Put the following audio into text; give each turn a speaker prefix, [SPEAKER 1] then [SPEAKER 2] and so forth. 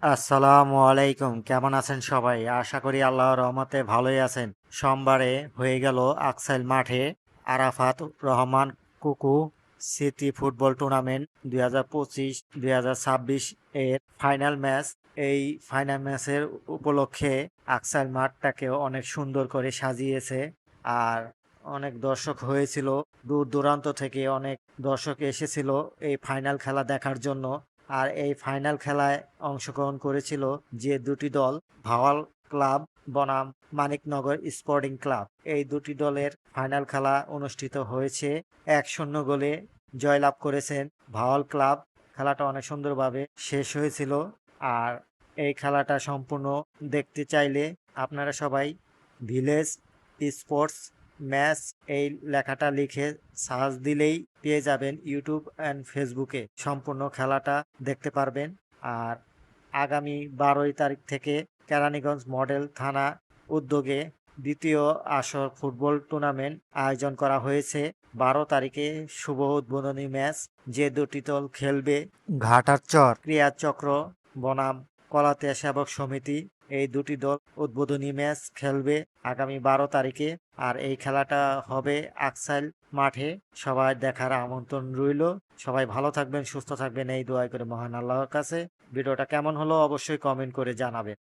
[SPEAKER 1] আসসালামু আলাইকুম। কেমন আছেন সবাই? আশা করি আল্লাহর রহমতে ভালোই আছেন। সোমবারে হয়ে গেল আকসাইল মাঠে আরাফাত রহমান কুকু স্মৃতি ফুটবল টুর্নামেন্ট 2025-2026 এর ফাইনাল ম্যাচ। এই ফাইনাল ম্যাচের উপলক্ষে আকসাইল মাঠটাকেও অনেক সুন্দর করে সাজিয়েছে। আর অনেক দর্শক হয়েছিল। দূর দূরান্ত থেকে অনেক দর্শক এসেছিল এই ফাইনাল খেলা দেখার জন্য। আর এই ফাইনাল খেলায় অংশগ্রহণ করেছিল যে দুটি দল, ভাওয়াল ক্লাব বনাম মানিকনগর স্পোর্টিং ক্লাব। এই দুটি দলের ফাইনাল খেলা অনুষ্ঠিত হয়েছে। 1-0 গোলে জয়লাভ করেছেন ভাওয়াল ক্লাব। খেলাটা অনেক সুন্দরভাবে শেষ হয়েছিল। আর এই খেলাটা সম্পূর্ণ দেখতে চাইলে আপনারা সবাই ভিলেজ স্পোর্টস ম্যাচ এই লেখাটা লিখে সার্চ দিলেই পেয়ে যাবেন। ইউটিউব অ্যান্ড ফেসবুকে সম্পূর্ণ খেলাটা দেখতে পারবেন। আর আগামী 12 তারিখ থেকে কেরানীগঞ্জ মডেল থানা উদ্যোগে দ্বিতীয় আসর ফুটবল টুর্নামেন্ট আয়োজন করা হয়েছে। 12 তারিখে শুভ উদ্বোধনী ম্যাচ। যে দুটি দল খেলবে, ঘাটারচর ক্রীড়াচক্র বনাম কলাতিয়া সেবক সমিতি, এই দুটি দল উদ্বোধনী ম্যাচ খেলবে আগামী 12 তারিখে। আর এই খেলাটা হবে আকসাইল মাঠে। সবাই দেখার আমন্ত্রণ রইল। সবাই ভালো থাকবেন, সুস্থ থাকবেন এই দোয়াই করে মহান আল্লাহর কাছে। ভিডিওটা কেমন হলো অবশ্যই কমেন্ট করে জানাবেন।